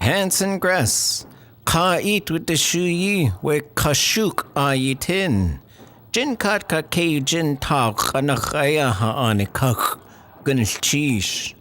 Hanson Gress, Ka eat with the shu yi, we kashuk ayitin. Jin kat ka ke jin ta kanakaya ha anikak, gunnish cheesh.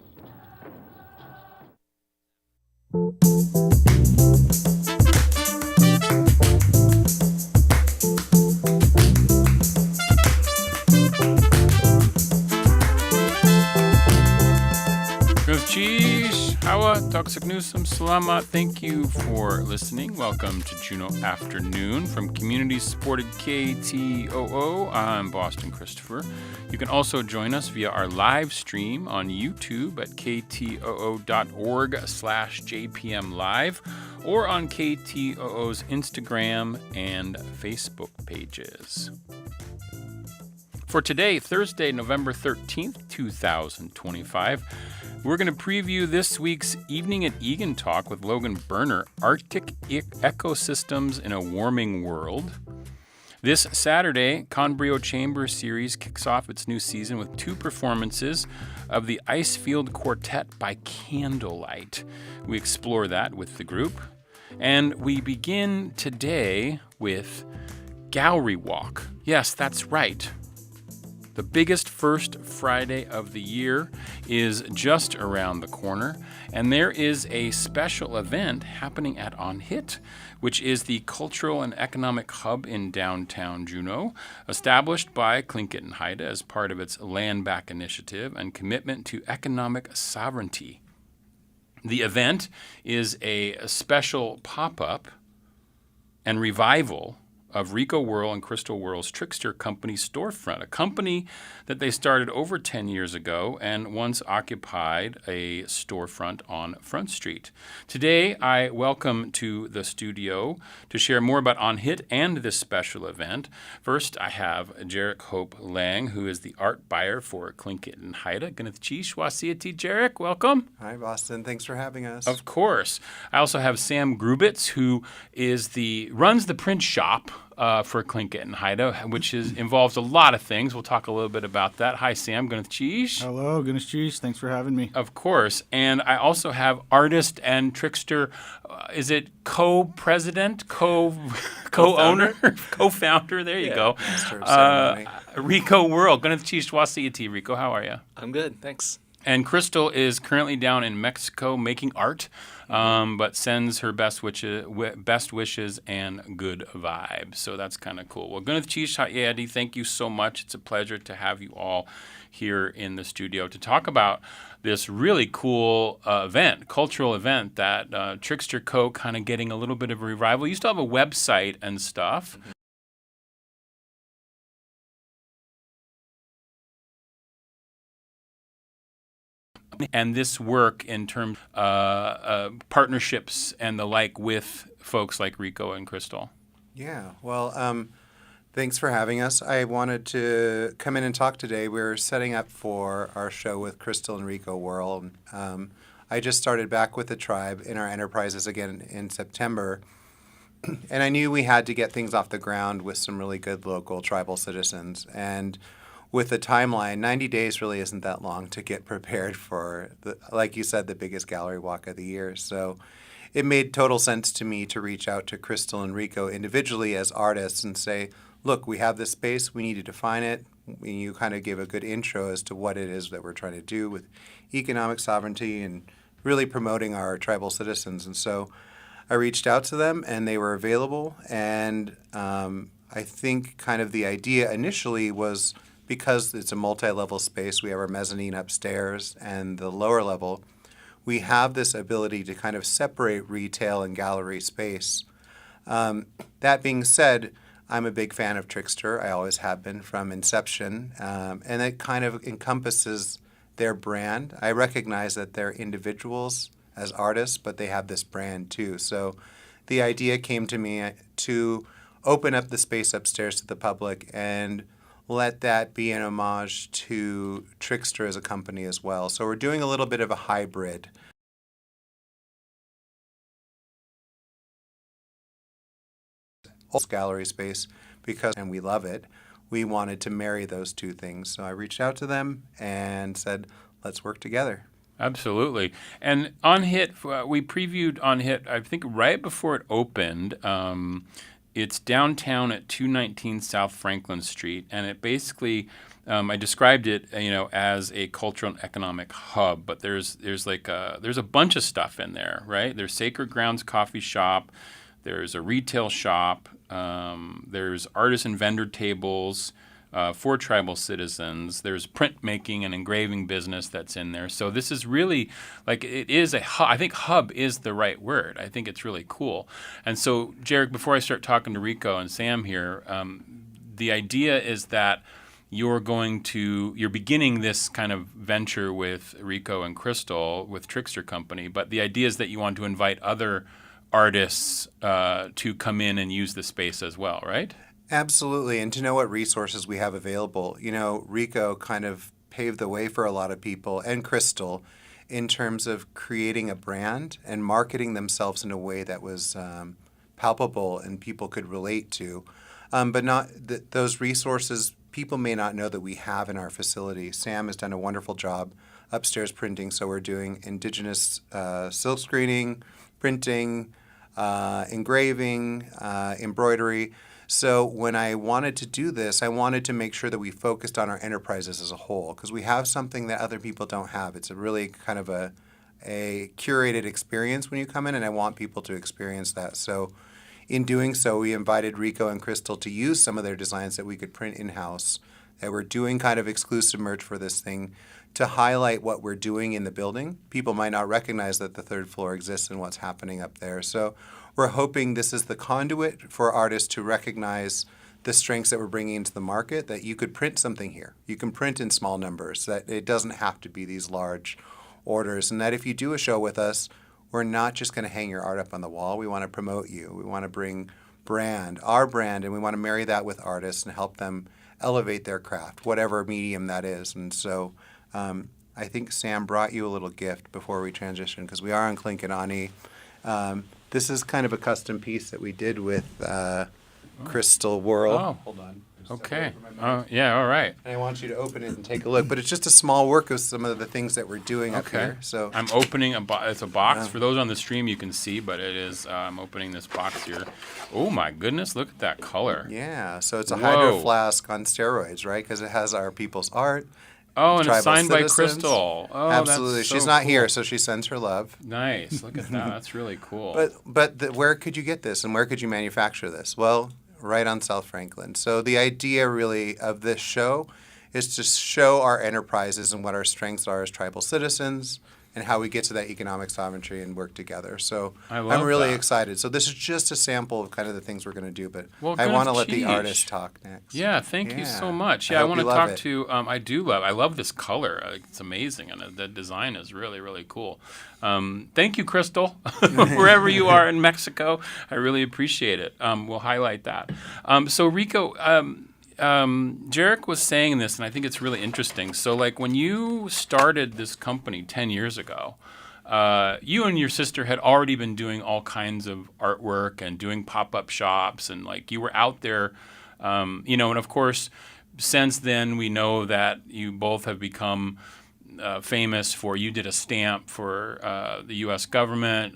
Hawa, Toxic Newsome, Salamat. Thank you for listening. Welcome to Juneau Afternoon from community-supported KTOO. I'm Boston Christopher. You can also join us via our live stream on YouTube at ktoo.org/JPMLive or on KTOO's Instagram and Facebook pages. For today, Thursday, November 13th, 2025, we're going to preview this week's Evening at Egan talk with Logan Berner, Arctic Ecosystems in a Warming World. This Saturday, Conbrio Chamber Series kicks off its new season with 2 performances of the Icefield Quartet by candlelight. We explore that with the group. And we begin today with Gallery Walk. Yes, that's right. The biggest first Friday of the year is just around the corner, and there is a special event happening at Aan Hít, which is the cultural and economic hub in downtown Juneau, established by Tlingit and Haida as part of its Land Back initiative and commitment to economic sovereignty. The event is a special pop-up and revival of Rico Whirl and Crystal Whirl's Trickster Company storefront, a company that they started over 10 years ago and once occupied a storefront on Front Street. Today, I welcome to the studio to share more about Aan Hít and this special event. First, I have Jarek Hope Lang, who is the art buyer for Tlingit and Haida. Ganithchi Shwasiati Jarek, welcome. Hi, Boston. Thanks for having us. Of course. I also have Sam Grubitz, who runs the print shop for Tlingit and Haida, which involves a lot of things. We'll talk a little bit about that. Hi, Sam. Ganithchi. Hello, Ganithchi. Thanks for having me. Of course. And I also have artist and Trickster, is it co-president, co-owner, co-founder? There you go. Rico Whirl. Ganithchi Shwasiati. Rico, how are you? I'm good, thanks. And Crystal is currently down in Mexico making art, but sends her best wishes and good vibes. So that's kind of cool. Well, Ganithchi Shwasiati, thank you so much. It's a pleasure to have you all here in the studio to talk about this really cool cultural event that Trickster Co. kind of getting a little bit of a revival. You still have a website and stuff. Mm-hmm. And this work in terms of partnerships and the like with folks like Rico and Crystal. Yeah, well, thanks for having us. I wanted to come in and talk today. We're setting up for our show with Crystal and Rico Whirl. I just started back with the tribe in our enterprises again in September. And I knew we had to get things off the ground with some really good local tribal citizens. And with the timeline, 90 days really isn't that long to get prepared for, like you said, the biggest gallery walk of the year. So it made total sense to me to reach out to Crystal and Rico individually as artists and say, look, we have this space, we need to define it. You kind of gave a good intro as to what it is that we're trying to do with economic sovereignty and really promoting our tribal citizens. And so I reached out to them and they were available. And I think kind of the idea initially was, because it's a multi-level space, we have our mezzanine upstairs and the lower level, we have this ability to kind of separate retail and gallery space. That being said, I'm a big fan of Trickster. I always have been from inception, and it kind of encompasses their brand. I recognize that they're individuals as artists, but they have this brand too. So the idea came to me to open up the space upstairs to the public and let that be an homage to Trickster as a company as well. So we're doing a little bit of a hybrid. Gallery space and we love it. We wanted to marry those two things. So I reached out to them and said, let's work together. Absolutely. And Aan Hít, we previewed Aan Hít, I think, right before it opened. It's downtown at 219 South Franklin Street, and it basically, I described it, as a cultural and economic hub. But there's a bunch of stuff in there, right? There's Sacred Grounds Coffee Shop, there's a retail shop, there's artist and vendor tables. For tribal citizens. There's printmaking and engraving business that's in there. So this is really it is a hub. I think hub is the right word. I think it's really cool. And so, Jarek, before I start talking to Rico and Sam here, the idea is that you're beginning this kind of venture with Rico and Crystal with Trickster Company, but the idea is that you want to invite other artists to come in and use the space as well, right? Absolutely, and to know what resources we have available. Rico kind of paved the way for a lot of people, and Crystal, in terms of creating a brand and marketing themselves in a way that was palpable and people could relate to. But not those resources people may not know that we have in our facility. Sam has done a wonderful job upstairs printing, so we're doing indigenous silk screening, printing, engraving, embroidery. So when I wanted to do this, I wanted to make sure that we focused on our enterprises as a whole, because we have something that other people don't have. It's a really kind of a curated experience when you come in, and I want people to experience that. So in doing so, we invited Rico and Crystal to use some of their designs that we could print in-house, that we're doing kind of exclusive merch for this thing to highlight what we're doing in the building. People might not recognize that the third floor exists and what's happening up there. So we're hoping this is the conduit for artists to recognize the strengths that we're bringing into the market, that you could print something here. You can print in small numbers, that it doesn't have to be these large orders, and that if you do a show with us, we're not just going to hang your art up on the wall. We want to promote you. We want to bring our brand, and we want to marry that with artists and help them elevate their craft, whatever medium that is. And so I think Sam brought you a little gift before we transition, because we are on Clink and Ani. This is kind of a custom piece that we did with Crystal Whirl. Oh. Hold on. Okay. Yeah, all right. And I want you to open it and take a look. But it's just a small work of some of the things that we're doing up here. So I'm opening it's a box. For those on the stream, you can see, but it is, I'm opening this box here. Oh, my goodness. Look at that color. Yeah. So it's a hydro flask on steroids, right? Because it has our people's art. Oh, and it's signed by citizens. Crystal. Oh, absolutely. That's so She's not cool. here, so she sends her love. Nice. Look at that. That's really cool. But where could you get this, and where could you manufacture this? Well, right on South Franklin. So the idea really of this show is to show our enterprises and what our strengths are as tribal citizens, and how we get to that economic sovereignty and work together. So I'm really excited. So this is just a sample of kind of the things we're going to do, but I want to let the artists talk next. Yeah, thank you so much. Yeah, I want to talk to, I love this color. It's amazing, and the design is really, really cool. Thank you, Crystal, wherever you are in Mexico. I really appreciate it. We'll highlight that. So Rico, Jarek was saying this, and I think it's really interesting. So, when you started this company 10 years ago, you and your sister had already been doing all kinds of artwork and doing pop-up shops, and you were out there, and of course, since then we know that you both have become famous for, you did a stamp for the U.S. government.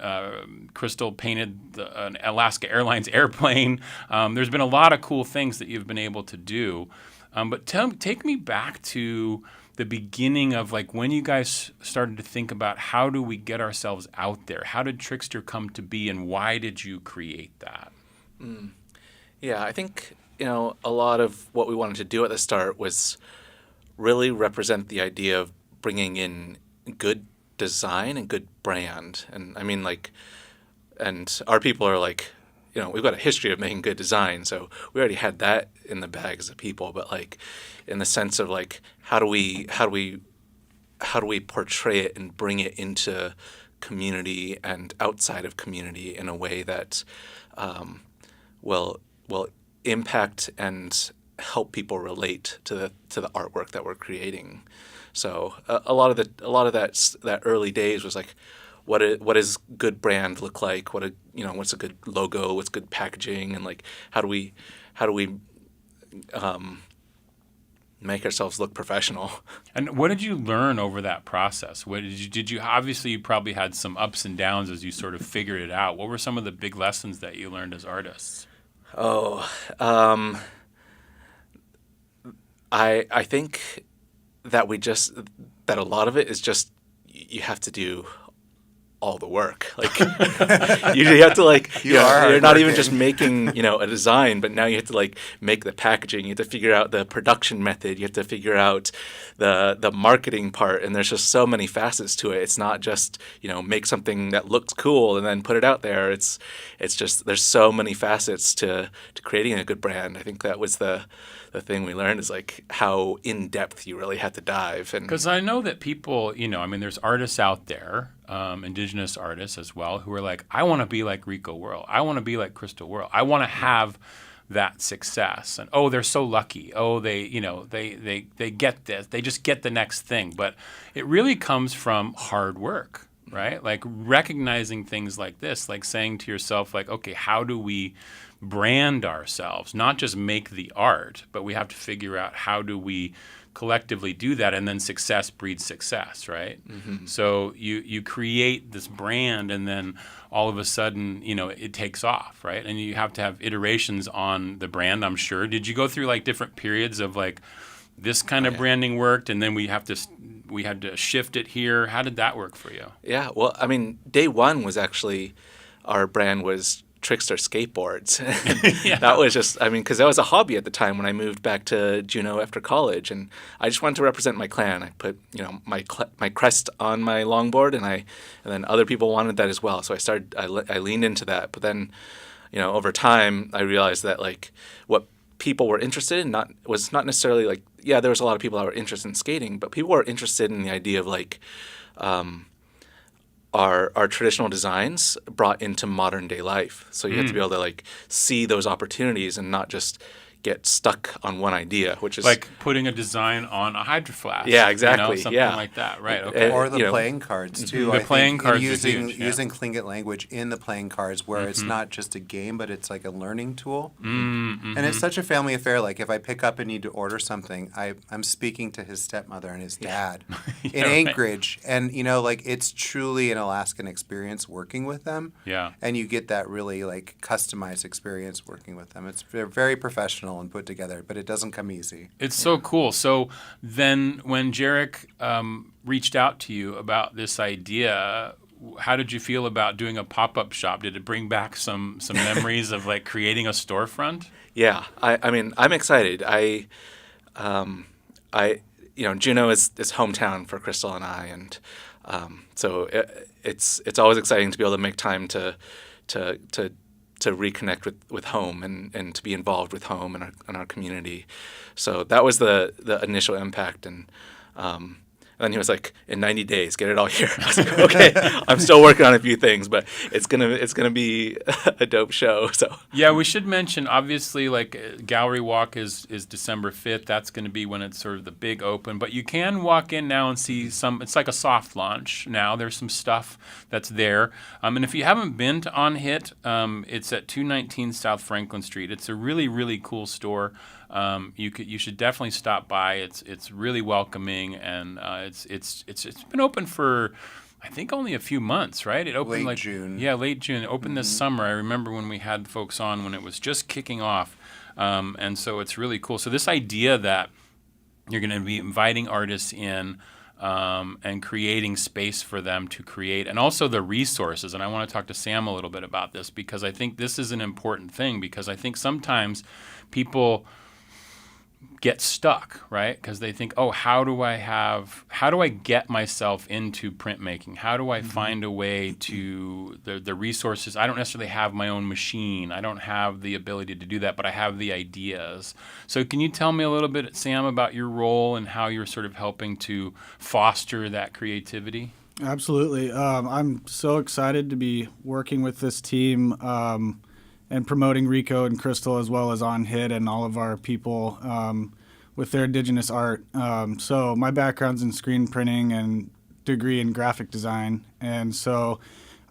Crystal painted an Alaska Airlines airplane. There's been a lot of cool things that you've been able to do. But take me back to the beginning of when you guys started to think about how do we get ourselves out there? How did Trickster come to be, and why did you create that? Yeah, I think a lot of what we wanted to do at the start was really represent the idea of bringing in good design and good brand. And I mean, and our people are we've got a history of making good design, so we already had that in the bag as a people. But in the sense of how do we portray it and bring it into community and outside of community in a way that will impact and help people relate to the artwork that we're creating. So a lot of that early days was what does good brand look like? What's a good logo? What's good packaging? And how do we make ourselves look professional. And what did you learn over that process? What did you obviously you probably had some ups and downs as you sort of figured it out. What were some of the big lessons that you learned as artists? I think that that a lot of it is just you have to do all the work. Like you have to you're not even just making, a design, but now you have to make the packaging. You have to figure out the production method. You have to figure out the marketing part. And there's just so many facets to it. It's not just, make something that looks cool and then put it out there. It's just, there's so many facets to creating a good brand. I think that was the thing we learned is how in depth you really have to dive. And because I know that people, there's artists out there, indigenous artists as well, who are like, I want to be like Rico Whirl. I want to be like Crystal Whirl. I want to have that success. And they're so lucky. They get this. They just get the next thing. But it really comes from hard work, right? Like recognizing things like this, like saying to yourself, okay, how do we brand ourselves? Not just make the art, but we have to figure out how do we collectively do that, and then success breeds success, right? Mm-hmm. So you create this brand, and then all of a sudden, it takes off, right? And you have to have iterations on the brand, I'm sure. Did you go through different periods of this kind of branding worked, and then we had to shift it here? How did that work for you? Yeah, well, day one was actually, our brand was Trickster skateboards. Yeah. That was just, because that was a hobby at the time when I moved back to Juneau after college, and I just wanted to represent my clan. I put, my crest on my longboard, and then other people wanted that as well. So I leaned into that. But then, over time, I realized that what people were interested in was not necessarily there was a lot of people that were interested in skating, but people were interested in the idea of our traditional designs brought into modern day life. So you have to be able to see those opportunities and not just get stuck on one idea, which is like putting a design on a hydro flask. Yeah, exactly. Something like that, right? Okay. Or the playing cards too. The playing cards using are huge, using Tlingit language in the playing cards, where it's not just a game, but it's like a learning tool. And it's such a family affair. If I pick up and need to order something, I'm speaking to his stepmother and his dad in Anchorage, and it's truly an Alaskan experience working with them. Yeah. And you get that really customized experience working with them. They're very professional and put together, but it doesn't come easy. It's so cool. So then when Jarek reached out to you about this idea, how did you feel about doing a pop-up shop? Did it bring back some memories of creating a storefront? Yeah, I'm excited. Juneau is hometown for Crystal and I, and so it's always exciting to be able to make time to reconnect with home and to be involved with home and our community. So that was the initial impact, and then he was like, in 90 days, get it all here. I was like, okay, I'm still working on a few things, but it's gonna be a dope show. So yeah, we should mention, obviously, Gallery Walk is December 5th. That's going to be when it's sort of the big open. But you can walk in now and see it's like a soft launch now. There's some stuff that's there. And if you haven't been to Aan Hít, it's at 219 South Franklin Street. It's a really, really cool store. You should definitely stop by. It's really welcoming, and it's been open for, I think, only a few months, right? It opened late June. Yeah, late June. It opened this summer. I remember when we had folks on when it was just kicking off, and so it's really cool. So this idea that you're going to be inviting artists in and creating space for them to create, and also the resources. And I want to talk to Sam a little bit about this, because I think this is an important thing, because I think sometimes people get stuck, right? Because they think, how do I get myself into printmaking? How do I find a way to the resources? I don't necessarily have my own machine. I don't have the ability to do that, but I have the ideas. So can you tell me a little bit, Sam, about your role and how you're sort of helping to foster that creativity? Absolutely. I'm so excited to be working with this team and promoting Rico and Crystal, as well as Aan Hít and all of our people with their indigenous art. So my background's in screen printing and degree in graphic design. And so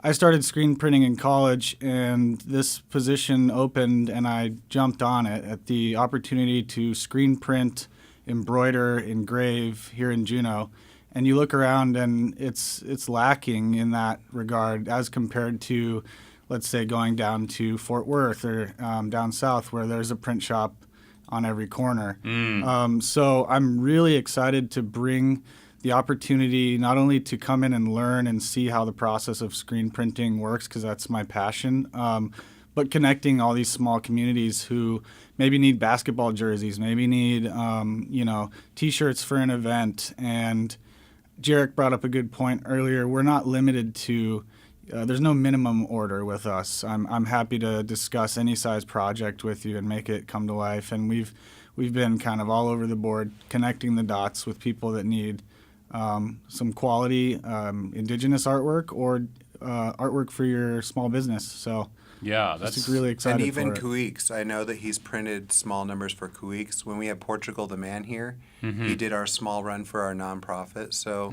I started screen printing in college, and this position opened, and I jumped on it at the opportunity to screen print embroider, engrave here in Juneau. And you look around and it's lacking in that regard as compared to, let's say, going down to Fort Worth or down south where there's a print shop on every corner. So I'm really excited to bring the opportunity not only to come in and learn and see how the process of screen printing works, because that's my passion, but connecting all these small communities who maybe need basketball jerseys, maybe need T-shirts for an event. And Jarek brought up a good point earlier. We're not limited to there's no minimum order with us. I'm happy to discuss any size project with you and make it come to life. And we've been kind of all over the board connecting the dots with people that need some quality indigenous artwork or artwork for your small business. So Yeah, that's just really excited And even for it. Kuiks. I know that he's printed small numbers for Kuiks. When we had Portugal the Man here, he did our small run for our nonprofit. So,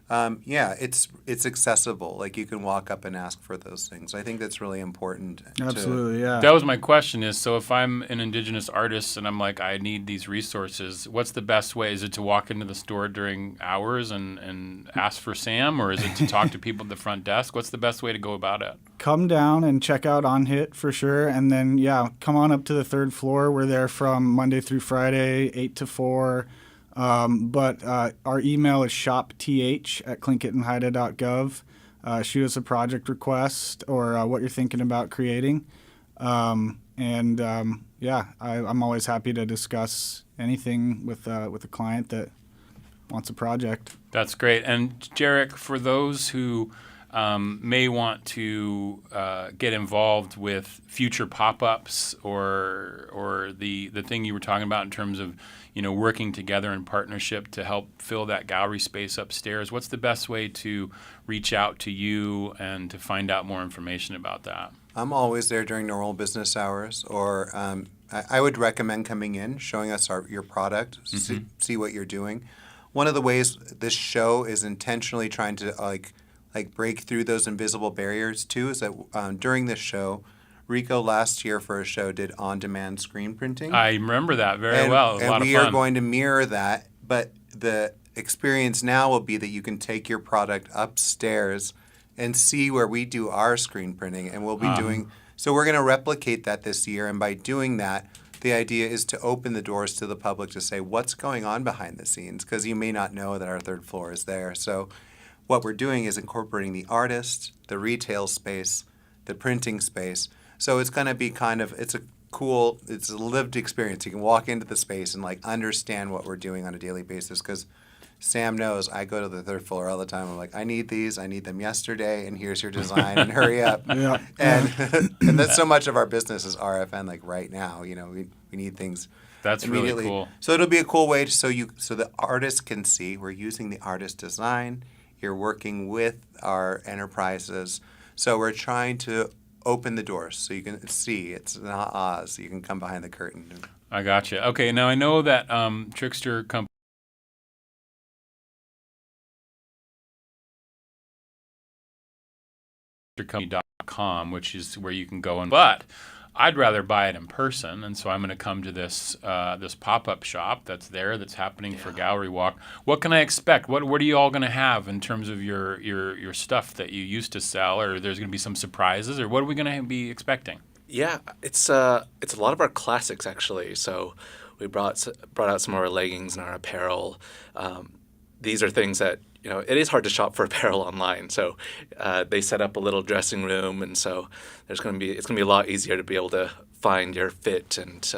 it's accessible. Like, you can walk up and ask for those things. I think that's really important. Absolutely, yeah. That was my question is, so if I'm an indigenous artist and I'm like, I need these resources, what's the best way? Is it to walk into the store during hours and ask for Sam, or is it to talk to people at the front desk? What's the best way to go about it? Come down and check out Aan Hít for sure. And then, come on up to the third floor. We're there from Monday through Friday, 8 to 4. But our email is shopth@clinkitandhaida.gov. Shoot us a project request or what you're thinking about creating. I'm always happy to discuss anything with a client that wants a project. That's great. And Jarek, for those who may want to get involved with future pop-ups or the thing you were talking about in terms of working together in partnership to help fill that gallery space upstairs, what's the best way to reach out to you and to find out more information about that? I'm always there during normal business hours, or I would recommend coming in, showing us your product, see what you're doing. One of the ways this show is intentionally trying to like break through those invisible barriers too is that during this show, Rico last year for a show did on-demand screen printing. I remember that very well. It was a lot of fun. And we are going to mirror that, but the experience now will be that you can take your product upstairs and see where we do our screen printing, and we'll be doing. So we're going to replicate that this year, and by doing that, the idea is to open the doors to the public to say what's going on behind the scenes, because you may not know that our third floor is there. So what we're doing is incorporating the artist, the retail space, the printing space. So it's going to be it's a lived experience. You can walk into the space and understand what we're doing on a daily basis, because Sam knows I go to the third floor all the time. I'm like, I need these, I need them yesterday, and here's your design, and hurry up. Yeah. And that's so much of our business is RFN. Right now, we need things. That's really cool. So it'll be a cool way so the artist can see we're using the artist design. You're working with our enterprises. So we're trying to open the doors so you can see it's not Oz. You can come behind the curtain. I gotcha. Okay, now I know that Trickster Company .com, which is where you can go but I'd rather buy it in person, and so I'm going to come to this this pop-up shop that's happening for Gallery Walk. What can I expect? What are you all going to have in terms of your stuff that you used to sell, or there's going to be some surprises, or what are we going to be expecting? Yeah, it's a lot of our classics actually. So we brought out some of our leggings and our apparel. These are things that it is hard to shop for apparel online. So they set up a little dressing room, and so it's going to be a lot easier to be able to find your fit. And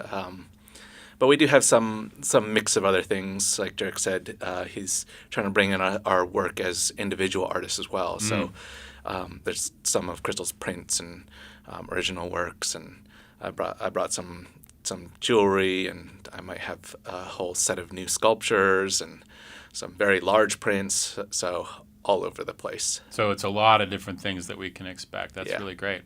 but we do have some mix of other things. Like Jarek said, he's trying to bring in our work as individual artists as well. So there's some of Crystal's prints and original works, and I brought some jewelry, and I might have a whole set of new sculptures and some very large prints, so all over the place. So it's a lot of different things that we can expect. That's really great.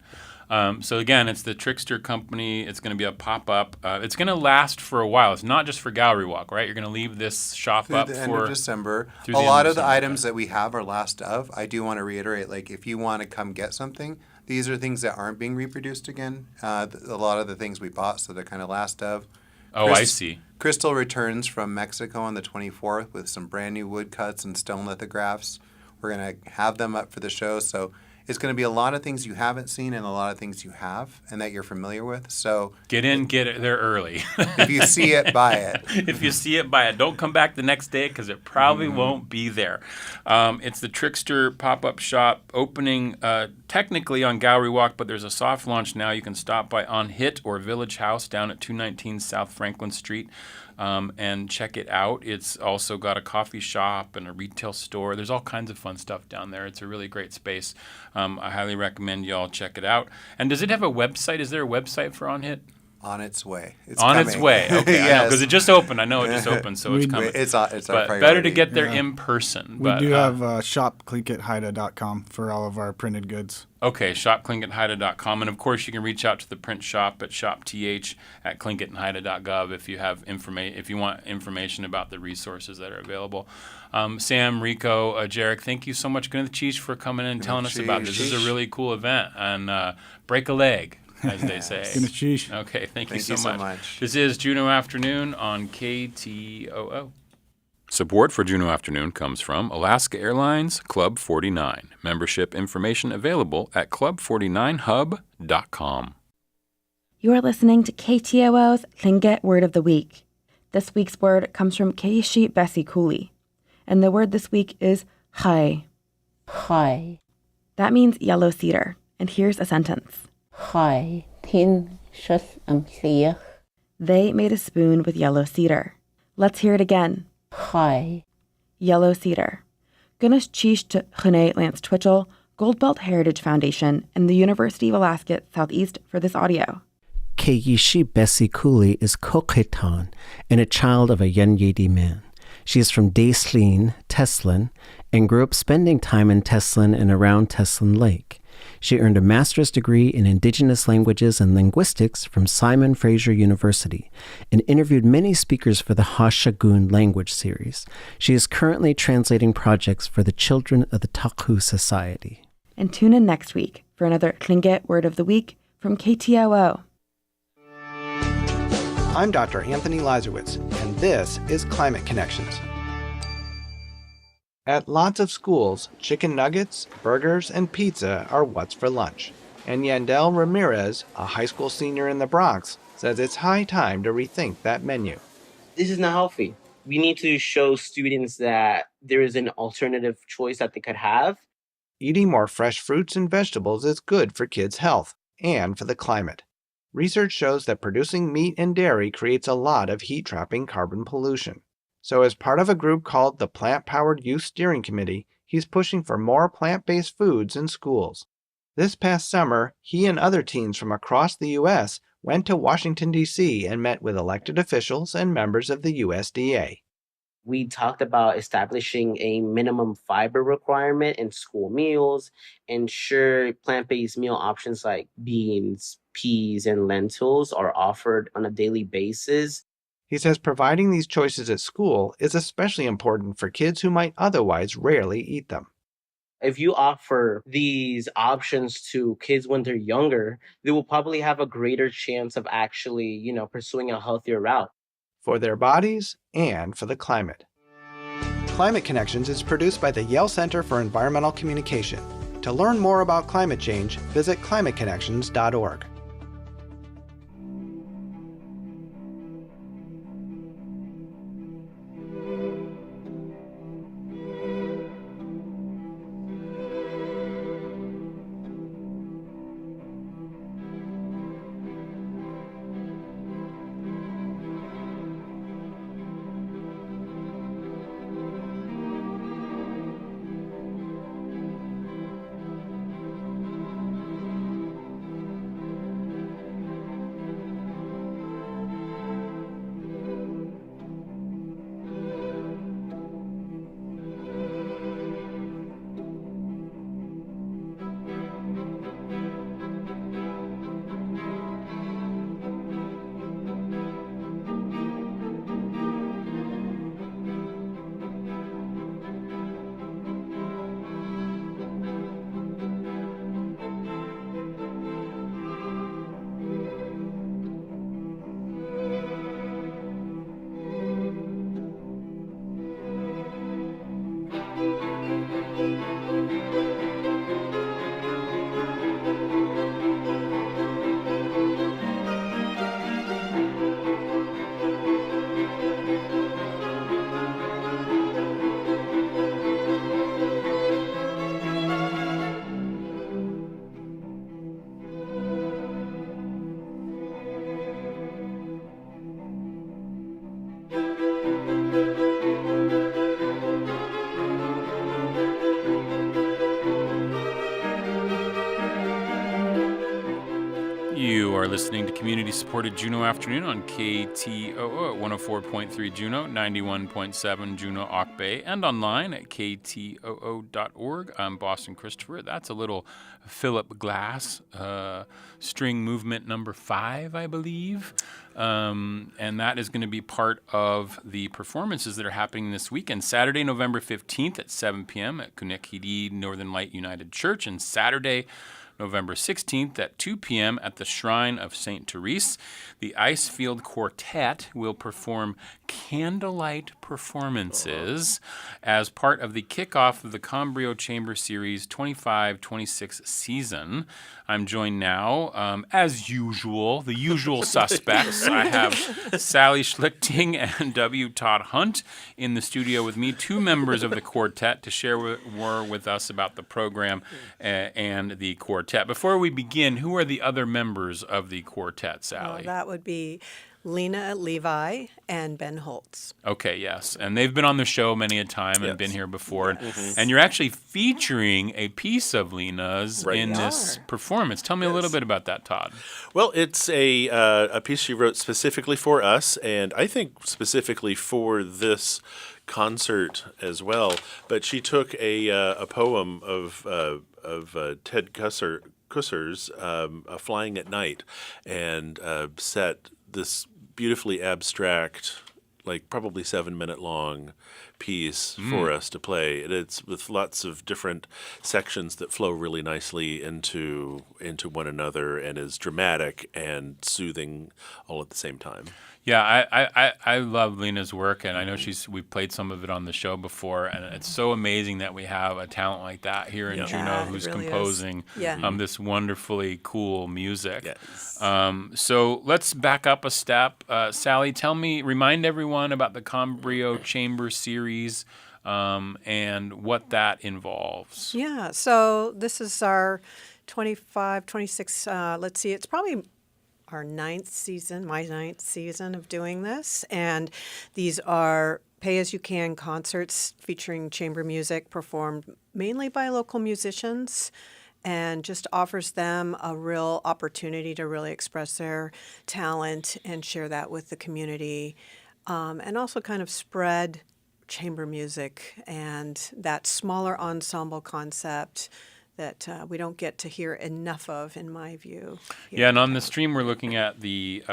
So again, it's the Trickster Company. It's going to be a pop-up. It's going to last for a while. It's not just for Gallery Walk, right? You're going to leave this shop up through the for end of December. A lot of the items that we have are last of. I do want to reiterate, if you want to come get something, these are things that aren't being reproduced again. A lot of the things we bought, so they're kind of last of. Oh, I see. Crystal returns from Mexico on the 24th with some brand new woodcuts and stone lithographs. We're going to have them up for the show. So it's going to be a lot of things you haven't seen and a lot of things you have and that you're familiar with. So Get it there early. if you see it, buy it. If you see it, buy it. Don't come back the next day because it probably won't be there. It's the Trickster pop-up shop opening technically on Gallery Walk, but there's a soft launch now. You can stop by Aan Hít or Village House down at 219 South Franklin Street and check it out. It's also got a coffee shop and a retail store. There's all kinds of fun stuff down there. It's a really great space. I highly recommend y'all check it out. And does it have a website? Is there a website for Aan Hít? On its way. It's on coming. its way. Okay, Yes. because it just opened. I know it just opened, so it's coming. It's our but priority. better to get there in person. We but, do have shop clinketheida.com for all of our printed goods. Okay, shopclinketheida.com. And, of course, you can reach out to the print shop at shopth@clinketheida.gov if you have if you want information about the resources that are available. Sam, Rico, Jarek, thank you so much, Cheese, for coming in and telling us about this. This is a really cool event. And break a leg, as they say. Sheesh. Okay, thank you so so much. much. This is Juneau Afternoon on KTOO. Support for Juneau Afternoon comes from Alaska Airlines Club 49. Membership information available at club49hub.com. You are listening to KTOO's Tlingit Word of the Week. This week's word comes from Keishi Bessie Cooley, and the word this week is chai. Chai. That means yellow cedar, and here's a sentence. Chai. Tin shus siach. They made a spoon with yellow cedar. Let's hear it again. Chai. Yellow cedar. Gunas chish to Juneau Lance Twitchell, Goldbelt Heritage Foundation, and the University of Alaska Southeast for this audio. Keishi Bessie Cooley is Kokhetan and a child of a Yenyedi man. She is from Daislin, Teslin, and grew up spending time in Teslin and around Teslin Lake. She earned a master's degree in Indigenous Languages and Linguistics from Simon Fraser University and interviewed many speakers for the Hashagun language series. She is currently translating projects for the children of the Taku Society. And tune in next week for another Tlingit Word of the Week from KTOO. I'm Dr. Anthony Lazarowitz, and this is Climate Connections. At lots of schools, chicken nuggets, burgers, and pizza are what's for lunch. And Yandel Ramirez, a high school senior in the Bronx, says it's high time to rethink that menu. This is not healthy. We need to show students that there is an alternative choice that they could have. Eating more fresh fruits and vegetables is good for kids' health and for the climate. Research shows that producing meat and dairy creates a lot of heat-trapping carbon pollution. So as part of a group called the Plant-Powered Youth Steering Committee, he's pushing for more plant-based foods in schools. This past summer, he and other teens from across the U.S. went to Washington, D.C. and met with elected officials and members of the USDA. We talked about establishing a minimum fiber requirement in school meals, ensure plant-based meal options like beans, peas, and lentils are offered on a daily basis. He says providing these choices at school is especially important for kids who might otherwise rarely eat them. If you offer these options to kids when they're younger, they will probably have a greater chance of actually, pursuing a healthier route. For their bodies and for the climate. Climate Connections is produced by the Yale Center for Environmental Communication. To learn more about climate change, visit climateconnections.org. listening to community-supported Juneau Afternoon on KTOO at 104.3 Juneau, 91.7 Juneau Auk Bay, and online at ktoo.org. I'm Boston Christopher. That's a little Philip Glass string movement number 5, I believe. And that is going to be part of the performances that are happening this weekend. Saturday, November 15th at 7 p.m. at Kunekidi Northern Light United Church, and Saturday, November 16th at 2 p.m. at the Shrine of St. Therese. The Icefield Quartet will perform candlelight performances as part of the kickoff of the Cambrio Chamber Series 25-26 season. I'm joined now, as usual, the usual suspects. I have Sally Schlichting and W. Todd Hunt in the studio with me, 2 members of the quartet, to share more with us about the program and the quartet. Before we begin, who are the other members of the quartet, Sally? That would be Lena Levi and Ben Holtz. Okay, yes. And they've been on the show many a time and been here before. Yes. And you're actually featuring a piece of Lena's in this performance. Tell me a little bit about that, Todd. Well, it's a piece she wrote specifically for us, and I think specifically for this concert as well. But she took a poem of Ted Kusser's Flying at Night, and set this beautifully abstract, like probably 7-minute long piece for us to play. And it's with lots of different sections that flow really nicely into one another, and is dramatic and soothing all at the same time. Yeah, I love Lena's work, and I know we've played some of it on the show before, and it's so amazing that we have a talent like that here in Juneau who's really composing this wonderfully cool music. Yes. So let's back up a step. Sally, remind everyone about the Cambrio Chamber Series and what that involves. Yeah, so this is our 25, 26, let's see, it's probably our my 9th season of doing this. And these are pay-as-you-can concerts featuring chamber music performed mainly by local musicians, and just offers them a real opportunity to really express their talent and share that with the community, and also kind of spread chamber music and that smaller ensemble concept that we don't get to hear enough of, in my view. Yeah, and on the stream, we're looking at the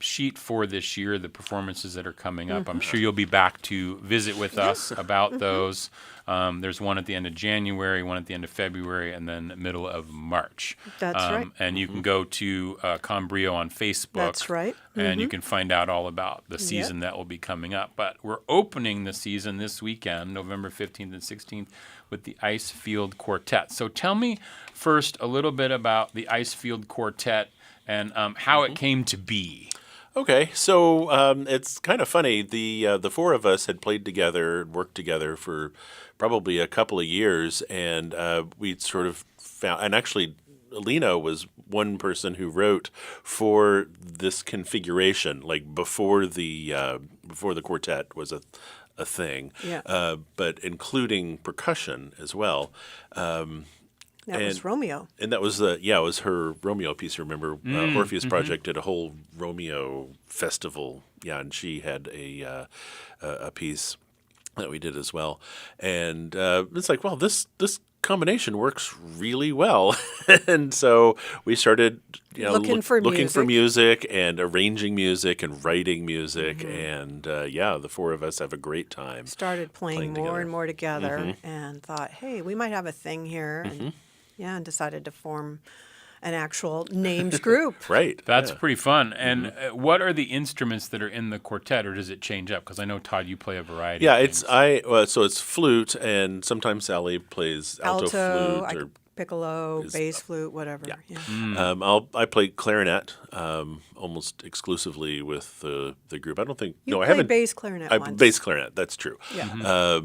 sheet for this year, the performances that are coming up. I'm sure you'll be back to visit with us about those. There's one at the end of January, one at the end of February, and then middle of March. That's right. And you can go to Cambrio on Facebook. That's right. And you can find out all about the season that will be coming up. But we're opening the season this weekend, November 15th and 16th, with the Icefield Quartet. So tell me first a little bit about the Icefield Quartet and how it came to be. Okay, so it's kind of funny. The 4 of us had played together, worked together for probably a couple of years, and we sort of found, and actually Lena was one person who wrote for this configuration, like before the quartet was a thing, but including percussion as well. That was Romeo. And that was it was her Romeo piece. Remember, Orpheus Project did a whole Romeo festival. Yeah, and she had a piece that we did as well. And it's like, well, this combination works really well. And so we started looking for music and arranging music and writing music. And the 4 of us have a great time. Started playing more and more together and thought, hey, we might have a thing here. And decided to form an actual named group. Right. That's pretty fun. And what are the instruments that are in the quartet, or does it change up? Because I know, Todd, you play a variety of things. So it's flute, and sometimes Sally plays alto flute or piccolo, bass flute, whatever. Yeah. I play clarinet almost exclusively with the group. I don't think I haven't bass clarinet. Bass clarinet. That's true. Yeah.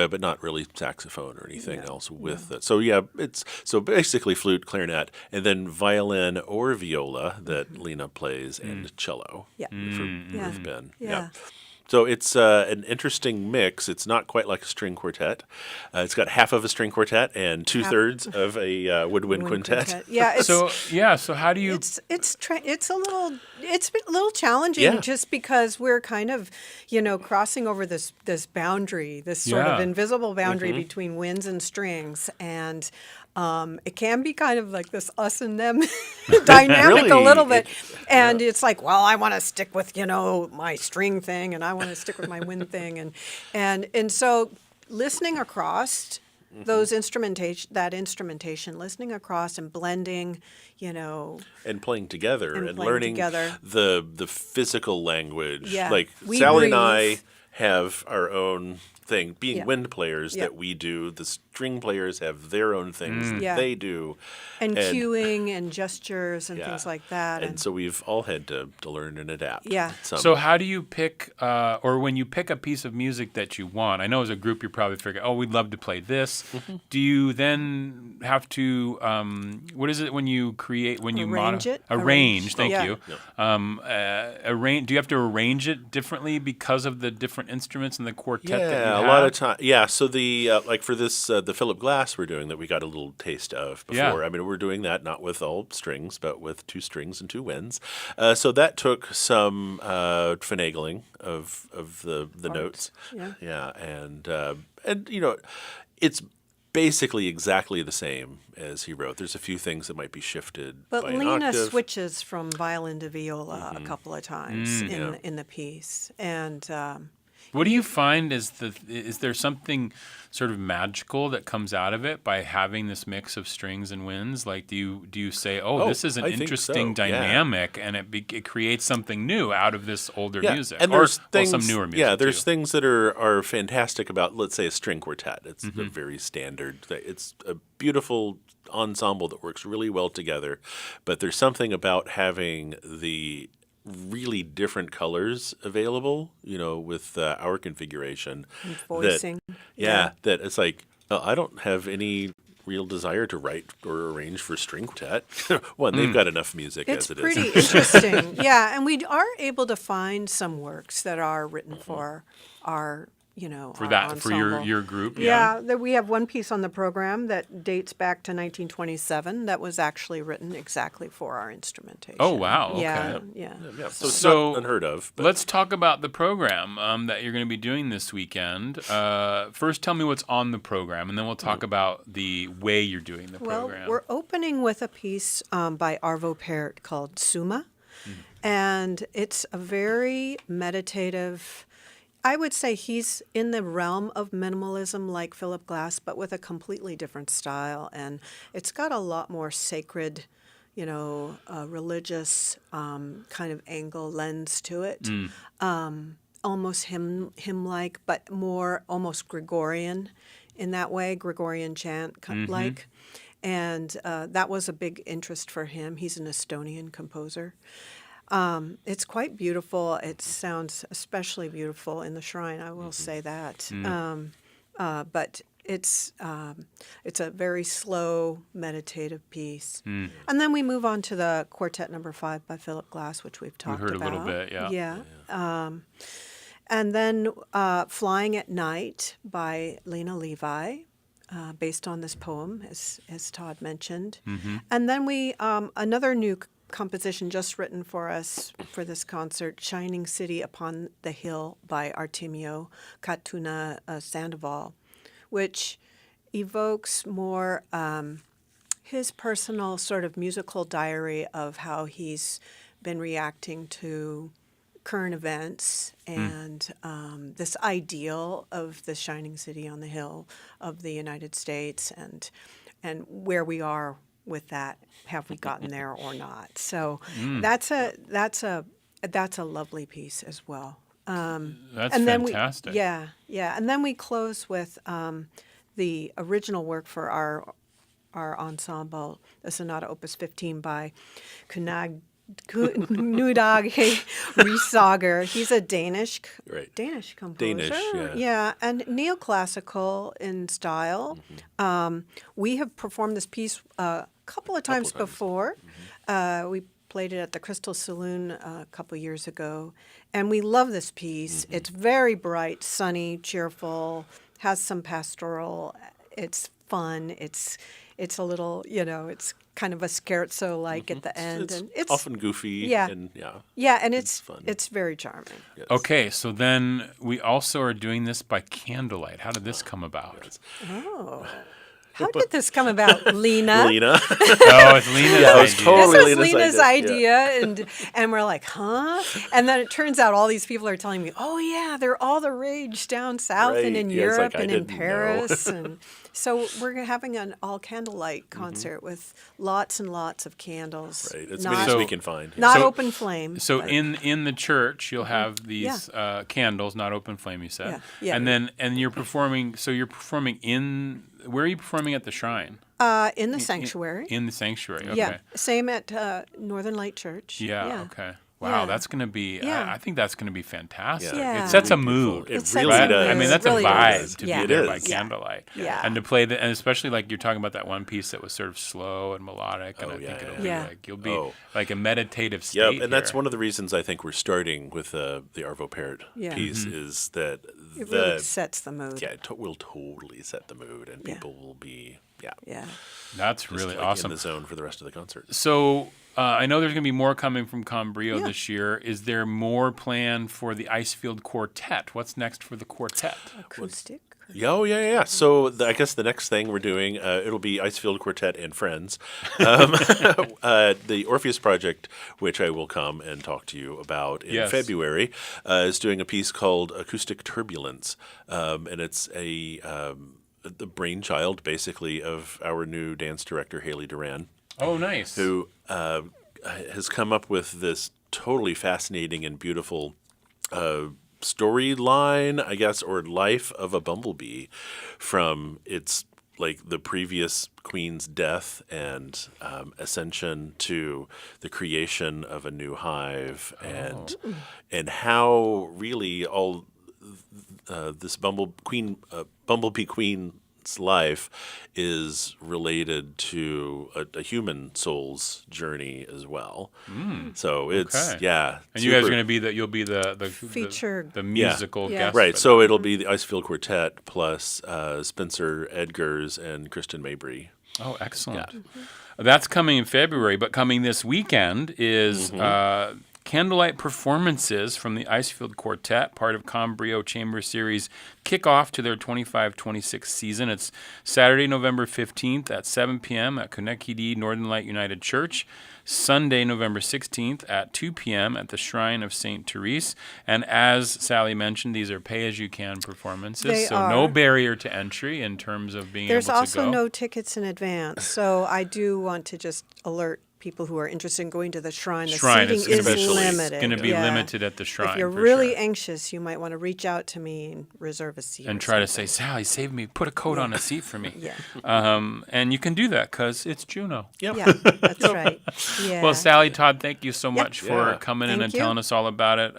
But not really saxophone or anything else with it. So it's basically flute, clarinet, and then violin or viola that Lena plays, and cello. Yeah. With Ben. Yeah. So it's an interesting mix. It's not quite like a string quartet. It's got half of a string quartet and 2/3 of a woodwind quintet. Yeah. It's, so how do you? it's a little challenging just because we're kind of, crossing over this boundary, this sort of invisible boundary between winds and strings, and it can be kind of like this us and them dynamic a little bit. And it's like, well, I want to stick with, my string thing, and I want to stick with my wind thing. And so listening across those instrumentation, listening across and blending, and playing together and playing learning together. the physical language. Yeah. Like We Sally and breathe. I have our own thing. Being Yeah. wind players Yeah. that we do, the string players have their own things that Yeah. they do. And cueing and gestures and things like that. And so we've all had to learn and adapt. Yeah. So how do you pick, or when you pick a piece of music that you want? I know as a group you're probably figuring, oh, we'd love to play this. Do you then have to, what is it when you create, when you Arrange it? Arrange, thank Yeah. you. Do you have to arrange it differently because of the different instruments in the quartet that you have? a lot of time. Yeah, so the like for this the Philip Glass we're doing that we got a little taste of before. Yeah. I mean, we're doing that not with all strings, but with 2 strings and 2 winds. So that took some finagling of the notes. Yeah. And it's basically exactly the same as he wrote. There's a few things that might be shifted But by an Lena octave. switches from violin to viola a couple of times Yeah. in the piece. And What do you find is there something sort of magical that comes out of it by having this mix of strings and winds? Like, do you say, oh, this is an I think interesting so, yeah. dynamic, and it creates something new out of this older music, and or there's things, some newer music? Yeah, there's too. things that are fantastic about, let's say, a string quartet. It's a very standard. It's a beautiful ensemble that works really well together, but there's something about having the really different colors available, with our configuration. And voicing. That it's like, I don't have any real desire to write or arrange for string quartet. One, they've got enough music it's as it pretty is. interesting. Yeah, and we are able to find some works that are written for our for our that for ensemble. your group. Yeah, we have one piece on the program that dates back to 1927 that was actually written exactly for our instrumentation. Oh, wow, okay. Yeah. Yeah, so it's So not unheard of. But Let's talk about the program that you're going to be doing this weekend. First, tell me what's on the program, and then we'll talk about the way you're doing the Well, program. we're opening with a piece by Arvo Pärt called Summa, and it's a very meditative. I would say he's in the realm of minimalism like Philip Glass, but with a completely different style. And it's got a lot more sacred, religious kind of angle lens to it. Almost hymn-like, but more almost Gregorian in that way, Gregorian chant like. And that was a big interest for him. He's an Estonian composer. It's quite beautiful. It sounds especially beautiful in the shrine, I will say that. But it's a very slow, meditative piece. And then we move on to the Quartet Number 5 by Philip Glass, which we've talked about. heard a little bit, yeah. And then Flying at Night by Lena Levi. Based on this poem, as Todd mentioned. And then we another new composition just written for us for this concert, Shining City Upon the Hill by Artemio Katuna Sandoval, which evokes more his personal sort of musical diary of how he's been reacting to current events and this ideal of the shining city on the hill of the United States and where we are with that. Have we gotten there or not? So that's a lovely piece as well. That's and then fantastic. And then we close with the original work for our ensemble, the Sonata Opus 15 by Knuddag Risager. He's a Danish composer. And neoclassical in style. We have performed this piece a couple of times before. We played it at the Crystal Saloon a couple years ago, and we love this piece. It's very bright, sunny, cheerful, has some pastoral. It's fun. It's a little, it's kind of a scherzo like at the end, and it's often goofy. Yeah. And and it's fun. It's very charming. Yes. Okay, so then we also are doing this by candlelight. How did this come about? Oh. How did this come about, Lena? Lena. Oh, it's Lena's Yeah, it was idea. totally This is Lena's idea. and we're like, huh? And then it turns out all these people are telling me, oh yeah, they're all the rage down south and Right. in Yeah, it's Europe like, I and in didn't know. Paris, and so we're having an all candlelight concert with lots and lots of candles. Right. As not, many as we can find. Not So- open flame. So but- in the church, you'll have these candles, not open flame. You said, Yeah. and you're performing. So you're performing in. Where are you performing at the shrine? in the sanctuary. In the sanctuary. Okay. Yeah, same at Northern Light Church. Yeah. Okay. Wow, Yeah. that's going to be. Yeah. I think that's going to be fantastic. Yeah. It sets a Beautiful. mood. It It really sets a does. I mean, that's really a vibe does. to Yeah. be It there by is. candlelight. Yeah. And to play and especially like you're talking about that one piece that was sort of slow and melodic, and Oh, I think yeah, it'll yeah. be Yeah. like you'll be Oh. like a meditative state. Yep, and that's here. one of the reasons I think we're starting with the Arvo Parrot Yeah. piece is that It the really sets the mood. yeah it will totally set the mood, and Yeah. people will be Yeah. That's just, really like, awesome. in the zone for the rest of the concert. So I know there's going to be more coming from Combrio Yeah. this year. Is there more planned for the Icefield Quartet? What's next for the quartet? Acoustic. Yeah. So I guess the next thing we're doing, it'll be Icefield Quartet and Friends. The Orpheus Project, which I will come and talk to you about in Yes. February, is doing a piece called Acoustic Turbulence. And it's the brainchild, basically, of our new dance director, Haley Duran, Oh, nice. who has come up with this totally fascinating and beautiful storyline, I guess, or life of a bumblebee from its like the previous queen's death and ascension to the creation of a new hive, and how really all this bumblebee queen's life is related to a human soul's journey as well. So it's Okay. yeah, And you guys are super- going to be you'll be the Featured. the musical Yeah. guest. right. for So that. it'll be the Icefield Quartet plus Spencer Edgars and Kristen Mabry. Oh, excellent. That's coming in February, but coming this weekend is candlelight performances from the Icefield Quartet, part of Combrio Chamber Series kickoff to their 25-26 season. It's Saturday, November 15th at 7 p.m. at Konekidi Northern Light United Church. Sunday, November 16th at 2 p.m. at the Shrine of St. Therese. And as Sally mentioned, these are pay-as-you-can performances, They so no are. barrier to entry in terms of being There's able to also go. no tickets in advance, so I do want to just alert people who are interested in going to the shrine. The Shrine, seating it's is gonna be- limited. It's going to be Yeah. limited at the Shrine. If you're for really sure. anxious, you might want to reach out to me and reserve a seat. And or try to something. say, Sally, save me, put a coat on a seat for me. Yeah. And you can do that because it's Juneau. Yep. Yeah, that's right. Yeah. Well, Sally, Todd, thank you so much for Yeah. coming in Thank and you. telling us all about it.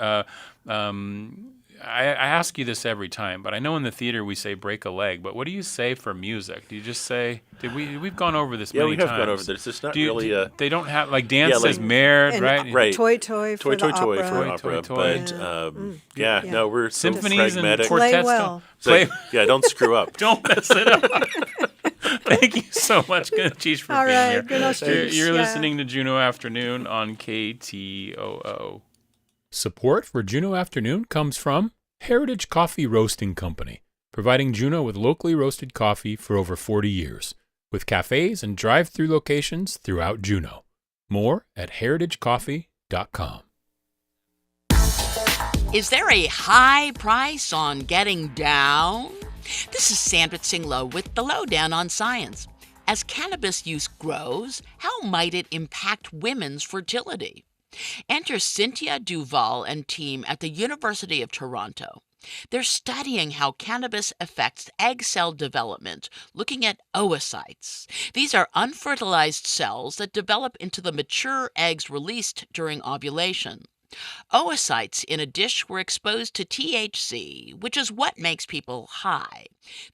I ask you this every time, but I know in the theater we say break a leg, but what do you say for music? Do you just say, we've gone over this Yeah, many we have times. gone over this. It's not Do you- really do- a They don't have, like dance Yeah, says like- Merd, And right? right. Toy toy for the for an opera. opera, Toy. but Yeah. no, we're so Symphonies and pragmatic. Play quartets well. don't, So, yeah, don't screw up. don't mess it up. Thank you so much, Gunchish, for All being right, here. good night, You're yeah. listening to Juneau Afternoon on KTOO. Support for Juneau Afternoon comes from Heritage Coffee Roasting Company, providing Juneau with locally roasted coffee for over 40 years, with cafes and drive-through locations throughout Juneau. More at heritagecoffee.com. Is there a high price on getting down? This is Sandra Tsinglow with the Lowdown on Science. As cannabis use grows, how might it impact women's fertility? Enter Cynthia Duval and team at the University of Toronto. They're studying how cannabis affects egg cell development, looking at oocytes. These are unfertilized cells that develop into the mature eggs released during ovulation. Oocytes in a dish were exposed to THC, which is what makes people high.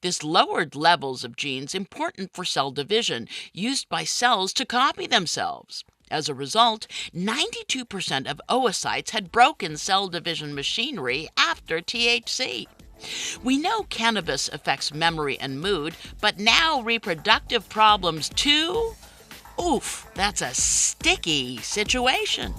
This lowered levels of genes important for cell division, used by cells to copy themselves. As a result, 92% of oocytes had broken cell division machinery after THC. We know cannabis affects memory and mood, but now reproductive problems too? Oof, that's a sticky situation.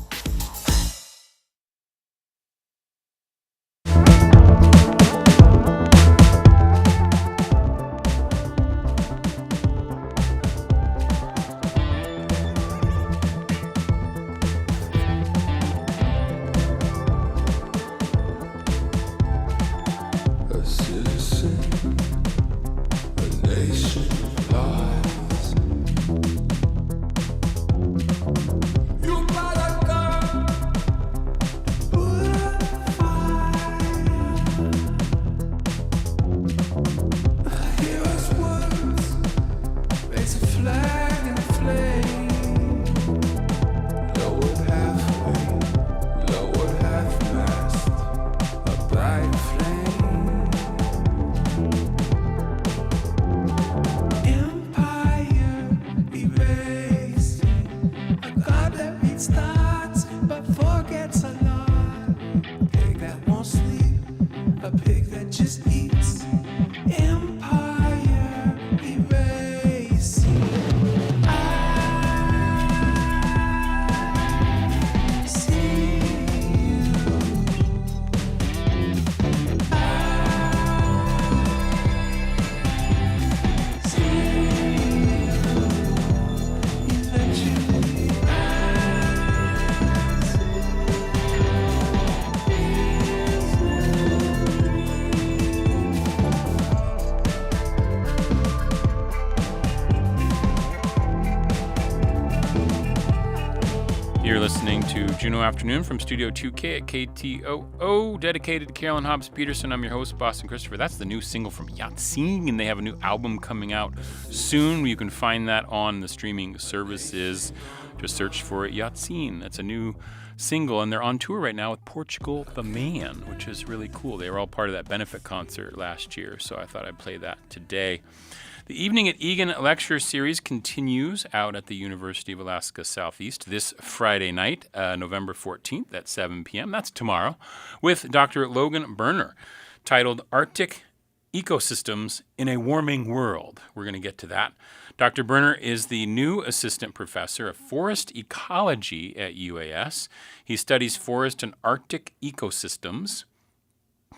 You're listening to Juneau Afternoon from Studio 2K at KTOO, dedicated to Carolyn Hobbs Peterson. I'm your host, Boston Christopher. That's the new single from Yatsing, and they have a new album coming out soon. You can find that on the streaming services. Just search for it, Yatsing. That's a new single, and they're on tour right now with Portugal the Man, which is really cool. They were all part of that benefit concert last year, so I thought I'd play that today. The Evening at Egan lecture series continues out at the University of Alaska Southeast this Friday night, November 14th at 7 p.m. That's tomorrow, with Dr. Logan Berner, titled Arctic Ecosystems in a Warming World. We're going to get to that. Dr. Berner is the new assistant professor of forest ecology at UAS. He studies forest and Arctic ecosystems,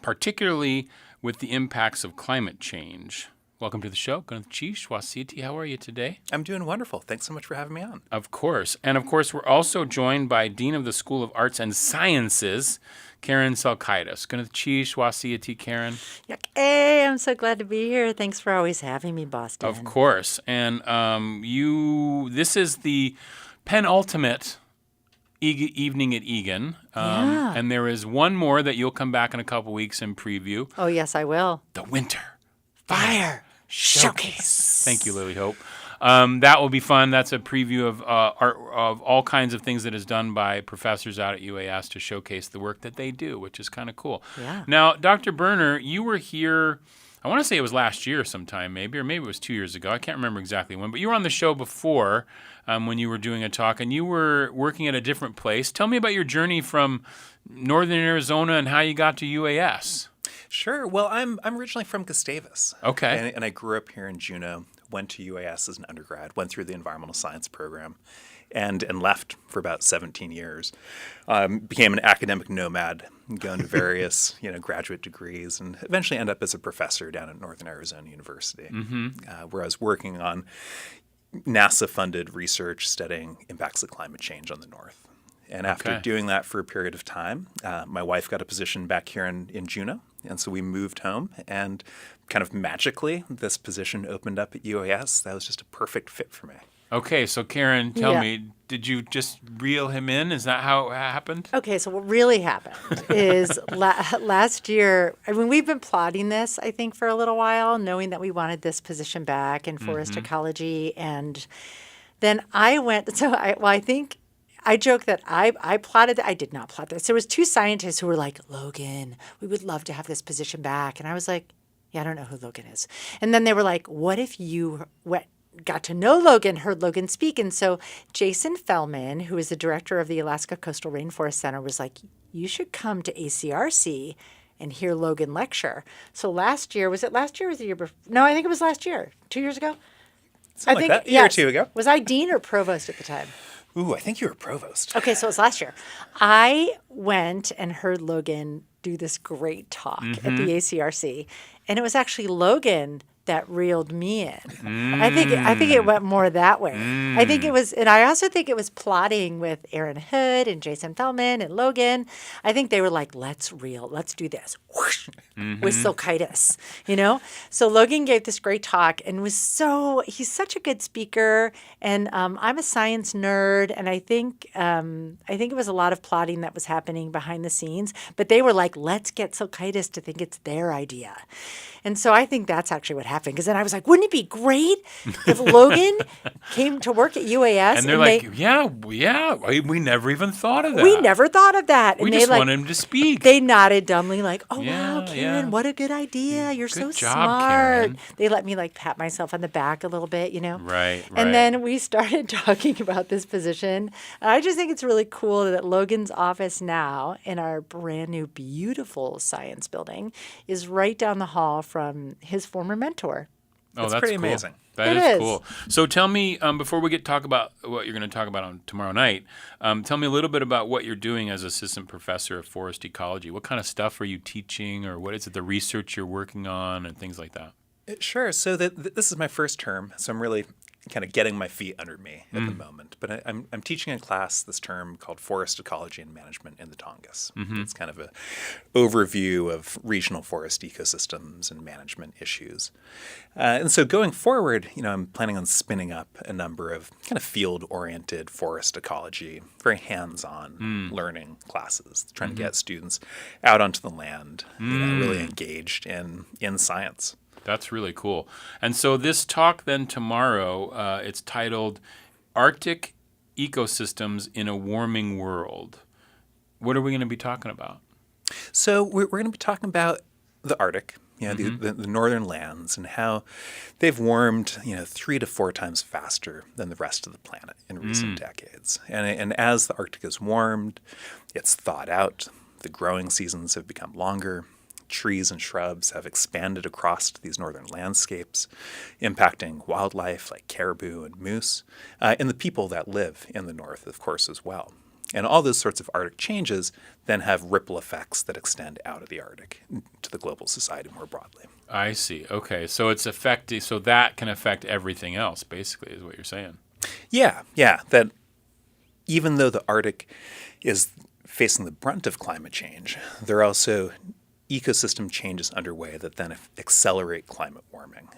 particularly with the impacts of climate change. Welcome to the show. Swasiti, how are you today? I'm doing wonderful. Thanks so much for having me on. Of course. And of course, we're also joined by Dean of the School of Arts and Sciences, Karen Salkaitis. Swasiti, Karen. Hey, I'm so glad to be here. Thanks for always having me, Boston. Of course. And this is the penultimate evening at Egan. Yeah. And there is one more that you'll come back in a couple weeks and preview. Oh, yes, I will. The Winter Fire Showcase. Thank you, Lily Hope. That will be fun. That's a preview of all kinds of things that is done by professors out at UAS to showcase the work that they do, which is kind of cool. Yeah. Now, Dr. Berner, you were here, I want to say it was last year sometime maybe, or maybe it was 2 years ago. I can't remember exactly when, but you were on the show before when you were doing a talk, and you were working at a different place. Tell me about your journey from northern Arizona and how you got to UAS. Sure. Well, I'm originally from Gustavus. Okay. And I grew up here in Juneau, went to UAS as an undergrad, went through the environmental science program, and left for about 17 years. Became an academic nomad, going to various graduate degrees, and eventually ended up as a professor down at Northern Arizona University, where I was working on NASA-funded research studying impacts of climate change on the North. And after doing that for a period of time, my wife got a position back here in Juneau. And so we moved home, and kind of magically, this position opened up at UAS. That was just a perfect fit for me. Okay, so Karen, tell me, did you just reel him in? Is that how it happened? Okay, so what really happened is last year, I mean, we've been plotting this, I think, for a little while, knowing that we wanted this position back in forest ecology. And then I went, I joke that I plotted. I did not plot this. There was two scientists who were like, Logan, we would love to have this position back. And I was like, yeah, I don't know who Logan is. And then they were like, what if you got to know Logan, heard Logan speak. And so Jason Fellman, who is the director of the Alaska Coastal Rainforest Center, was like, you should come to ACRC and hear Logan lecture. So last year, was it last year or was it the year before? No, I think it was last year, 2 years ago. Something like that, a year or two ago. Was I dean or provost at the time? Ooh, I think you were provost. Okay, so it was last year. I went and heard Logan do this great talk at the ACRC, and it was actually Logan that reeled me in. I think it went more that way. I think it was, and I also think it was plotting with Aaron Hood and Jason Fellman and Logan. I think they were like, let's do this. Whoosh, with Sulcitis, So Logan gave this great talk and he's such a good speaker. And I'm a science nerd, and I think it was a lot of plotting that was happening behind the scenes. But they were like, let's get Sulcitis to think it's their idea. And so I think that's actually what happened. Because then I was like, wouldn't it be great if Logan came to work at UAS? And they're like, yeah, we never even thought of that. We never thought of that. We and just they, want him to speak. They nodded dumbly like, oh, Yeah, wow, Karen, what a good idea. You're so Good job, smart. Karen. They let me pat myself on the back a little bit, Right. And then we started talking about this position. And I just think it's really cool that Logan's office now in our brand new, beautiful science building is right down the hall from his former mentor. Oh, It's that's pretty cool. amazing. That It is is. cool. So tell me, before we talk about what you're going to talk about on tomorrow night, tell me a little bit about what you're doing as assistant professor of forest ecology. What kind of stuff are you teaching, or what is it, the research you're working on, and things like that? Sure. So this is my first term, so I'm really kind of getting my feet under me at the moment. But I'm teaching a class this term called Forest Ecology and Management in the Tongass. It's kind of an overview of regional forest ecosystems and management issues. And so going forward, I'm planning on spinning up a number of kind of field-oriented forest ecology, very hands-on learning classes, trying to get students out onto the land, really engaged in science. That's really cool. And so this talk then tomorrow, it's titled Arctic Ecosystems in a Warming World. What are we going to be talking about? So we're going to be talking about the Arctic, the northern lands, and how they've warmed 3 to 4 times faster than the rest of the planet in recent decades. And as the Arctic has warmed, it's thawed out, the growing seasons have become longer, trees and shrubs have expanded across these northern landscapes, impacting wildlife like caribou and moose, and the people that live in the north, of course, as well. And all those sorts of Arctic changes then have ripple effects that extend out of the Arctic to the global society more broadly. I see. Okay. So it's affecting, so that can affect everything else, basically, is what you're saying. Yeah. That even though the Arctic is facing the brunt of climate change, there are also ecosystem changes underway that then accelerate climate warming.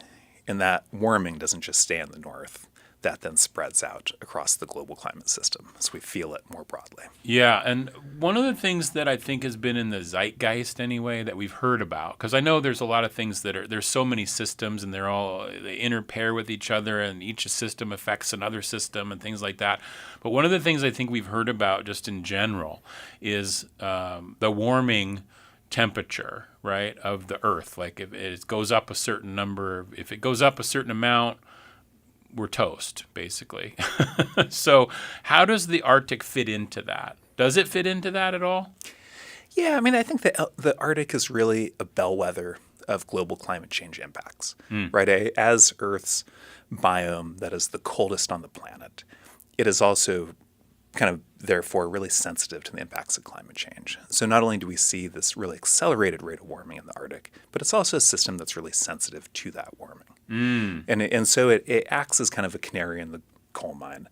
And that warming doesn't just stay in the north. That then spreads out across the global climate system as we feel it more broadly. Yeah, and one of the things that I think has been in the zeitgeist anyway that we've heard about, because I know there's a lot of things there's so many systems and they interpair with each other, and each system affects another system and things like that. But one of the things I think we've heard about just in general is the warming temperature, right, of the Earth. Like if it goes up a certain number, if it goes up a certain amount, we're toast, basically. So how does the Arctic fit into that? Does it fit into that at all? Yeah, I think that the Arctic is really a bellwether of global climate change impacts, right? As Earth's biome that is the coldest on the planet, it is also kind of therefore really sensitive to the impacts of climate change. So not only do we see this really accelerated rate of warming in the Arctic, but it's also a system that's really sensitive to that warming. And so it acts as kind of a canary in the coal mine,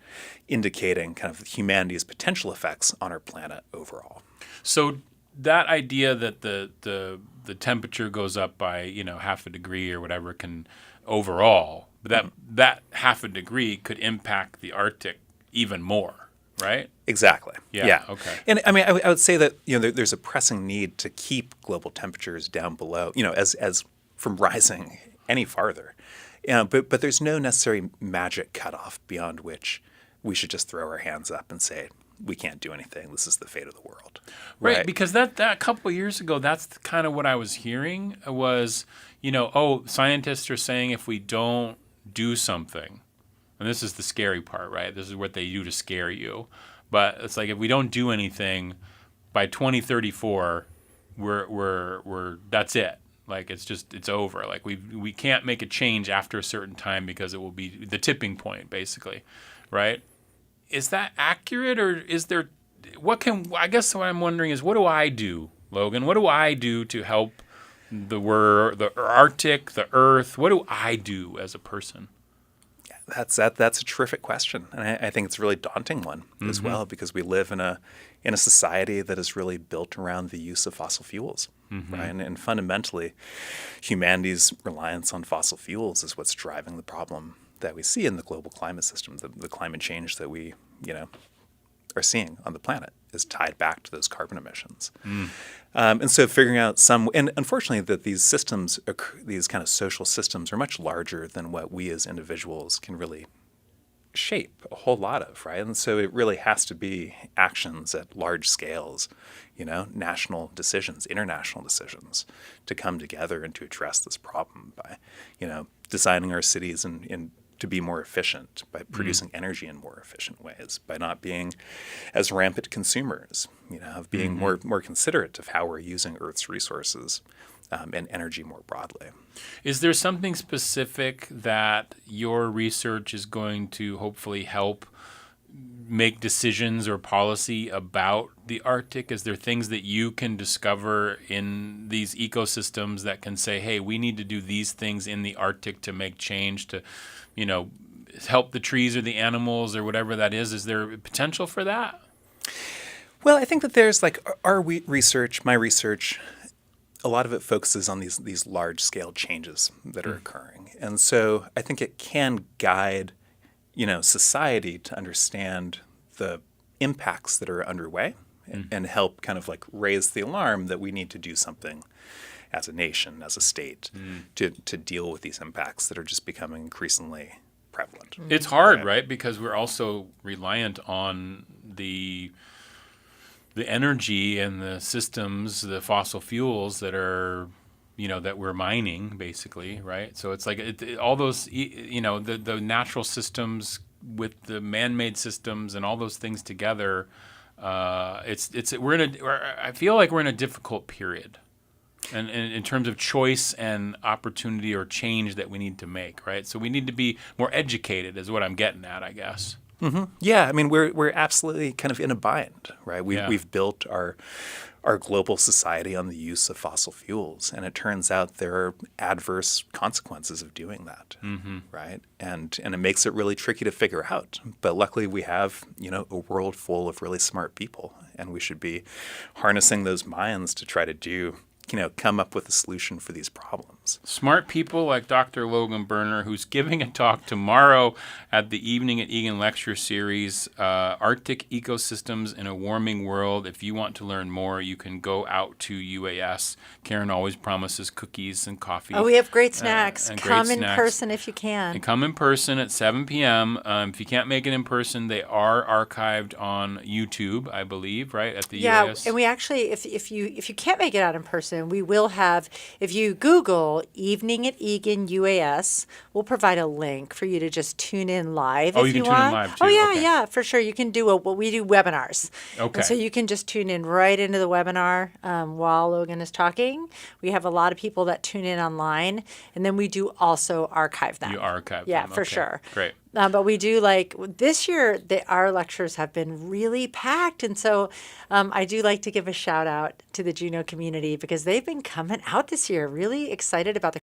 indicating kind of humanity's potential effects on our planet overall. So that idea that the temperature goes up by half a degree or whatever can overall, but that half a degree could impact the Arctic even more, right? Exactly. Yeah. Okay. And I would say that there's a pressing need to keep global temperatures down below, as from rising any farther. But there's no necessary magic cutoff beyond which we should just throw our hands up and say, we can't do anything. This is the fate of the world. Right, because that couple of years ago, that's kind of what I was hearing was, scientists are saying if we don't do something, and this is the scary part, right? This is what they do to scare you. But it's like if we don't do anything by 2034, we're that's it. Like it's over. Like we can't make a change after a certain time because it will be the tipping point, basically, right? Is that accurate, or is there? I guess what I'm wondering is, what do I do, Logan? What do I do to help the Arctic, the Earth? What do I do as a person? That's a terrific question, and I think it's a really daunting one as well, because we live in a society that is really built around the use of fossil fuels, right? And fundamentally, humanity's reliance on fossil fuels is what's driving the problem that we see in the global climate system. The climate change that we are seeing on the planet is tied back to those carbon emissions. And so figuring out and unfortunately that these systems, these kind of social systems, are much larger than what we as individuals can really shape a whole lot of, right? And so it really has to be actions at large scales, national decisions, international decisions, to come together and to address this problem by, designing our cities and to be more efficient, by producing energy in more efficient ways, by not being as rampant consumers, of being more considerate of how we're using Earth's resources and energy more broadly. Is there something specific that your research is going to hopefully help make decisions or policy about the Arctic? Is there things that you can discover in these ecosystems that can say, hey, we need to do these things in the Arctic to make change, to help the trees or the animals or whatever that is? Is there potential for that? Well, I think that there's my research, a lot of it focuses on these large scale changes that are occurring. And so I think it can guide, society to understand the impacts that are underway and help kind of raise the alarm that we need to do something as a nation, as a state, to deal with these impacts that are just becoming increasingly prevalent. It's hard, right? Because we're also reliant on the energy and the systems, the fossil fuels that are, that we're mining, basically, right? So it's all those, the natural systems with the man-made systems and all those things together. I feel like we're in a difficult period. And in terms of choice and opportunity or change that we need to make, right? So we need to be more educated, is what I'm getting at, I guess. Yeah, I mean, we're absolutely kind of in a bind, right? We've built our global society on the use of fossil fuels, and it turns out there are adverse consequences of doing that, right? And it makes it really tricky to figure out. But luckily, we have a world full of really smart people, and we should be harnessing those minds to try to come up with a solution for these problems. Smart people like Dr. Logan Berner, who's giving a talk tomorrow at the Evening at Egan lecture series, Arctic Ecosystems in a Warming World. If you want to learn more, you can go out to UAS. Karen always promises cookies and coffee. Oh, we have great snacks. Come in snacks. person if you can. And come in person at 7 p.m. If you can't make it in person, they are archived on YouTube, I believe, right, at the UAS? And we actually, if you can't make it out in person, we will have, if you Google Evening at Egan UAS, we'll provide a link for you to just tune in live if you want. Oh, you can tune in live too. Oh, yeah, okay. yeah, for sure. You can do we do webinars. Okay. And so you can just tune in right into the webinar while Logan is talking. We have a lot of people that tune in online, and then we do also archive them. You archive them. Yeah, for Okay. sure. Great. But we do this year, our lectures have been really packed. And so I do like to give a shout out to the Juneau community because they've been coming out this year, really excited about the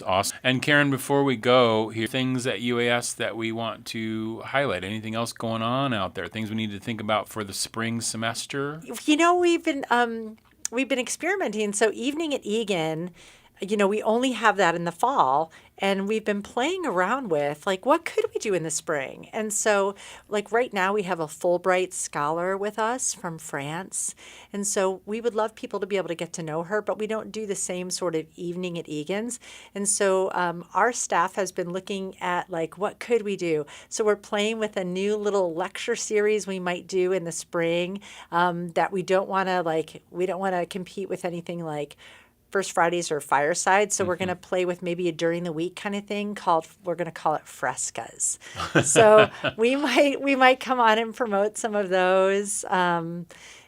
Awesome. And Karen, before we go, here things at UAS that we want to highlight. Anything else going on out there? Things we need to think about for the spring semester? we've been experimenting. So Evening at Egan we only have that in the fall, and we've been playing around with what could we do in the spring? And so right now we have a Fulbright scholar with us from France. And so we would love people to be able to get to know her, but we don't do the same sort of evening at Egan's. And so our staff has been looking at what could we do? So we're playing with a new little lecture series we might do in the spring that we don't want to compete with anything like First Fridays or Fireside. So we're going to play with maybe a during the week kind of thing we're going to call it Frescas. So we might come on and promote some of those.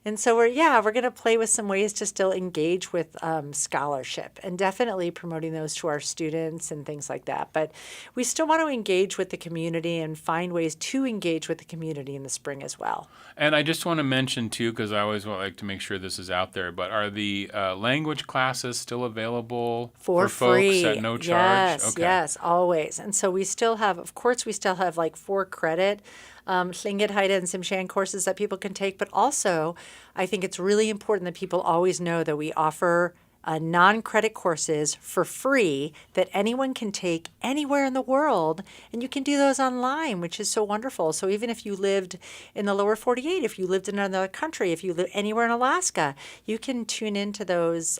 And so we're going to play with some ways to still engage with scholarship and definitely promoting those to our students and things like that. But we still want to engage with the community and find ways to engage with the community in the spring as well. And I just want to mention, too, because I always like to make sure this is out there, but are the language classes still available for free folks at no charge? Yes, always. And so we still have 4 credit Tlingit, Haida, and Tsimshian courses that people can take. But also, I think it's really important that people always know that we offer non-credit courses for free that anyone can take anywhere in the world, and you can do those online, which is so wonderful. So even if you lived in the lower 48, if you lived in another country, if you live anywhere in Alaska, you can tune into those.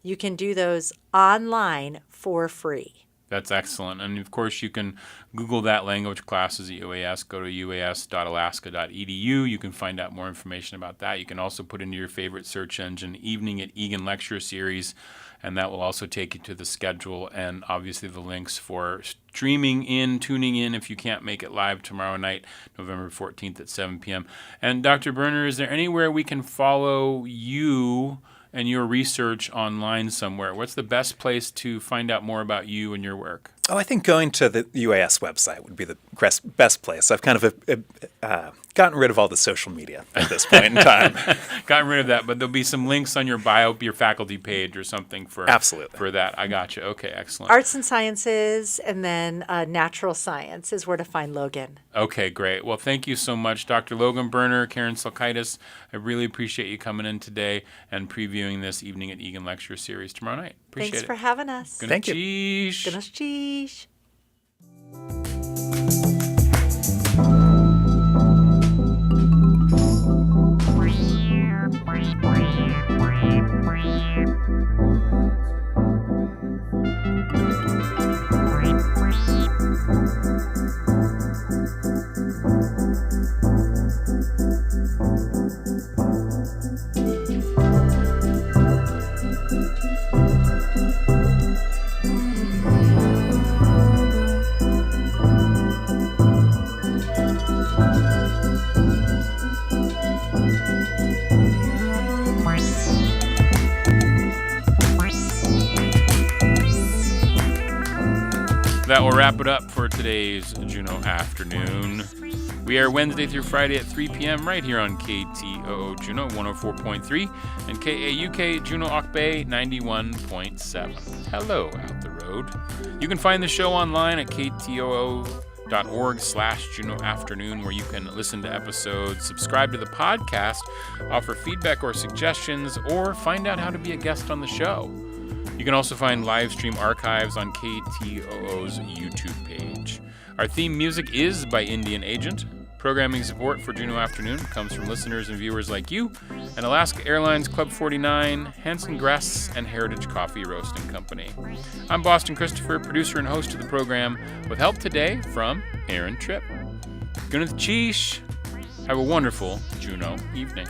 You can do those online for free. That's excellent. And of course, you can Google that language classes at UAS. Go to uas.alaska.edu. You can find out more information about that. You can also put into your favorite search engine Evening at Egan Lecture Series, and that will also take you to the schedule and obviously the links for tuning in if you can't make it live tomorrow night, November 14th at 7 p.m. And Dr. Berner, is there anywhere we can follow you and your research online somewhere? What's the best place to find out more about you and your work? Oh, I think going to the UAS website would be the best place. I've kind of gotten rid of all the social media at this point in time. Gotten rid of that, but there'll be some links on your bio, your faculty page or something for Absolutely. For that. I got you. Okay, excellent. Arts and sciences, and then natural science is where to find Logan. Okay, great. Well, thank you so much, Dr. Logan Berner, Karen Salkaitis. I really appreciate you coming in today and previewing this Evening at Egan Lecture Series tomorrow night. Appreciate Thanks it. for having us. Thank you. Gonna cheese. That will wrap it up for today's Juneau Afternoon. We air Wednesday through Friday at 3 p.m. right here on KTOO Juneau 104.3 and KAUK Juneau Ock Bay 91.7. Hello out the road. You can find the show online at ktoo.org/Juneau Afternoon, where you can listen to episodes, subscribe to the podcast, offer feedback or suggestions, or find out how to be a guest on the show. You can also find live stream archives on KTOO's YouTube page. Our theme music is by Indian Agent. Programming support for Juneau Afternoon comes from listeners and viewers like you, and Alaska Airlines Club 49, Hanson Gress, and Heritage Coffee Roasting Company. I'm Boston Christopher, producer and host of the program, with help today from Aaron Tripp. Gunnith Cheesh. Have a wonderful Juneau evening.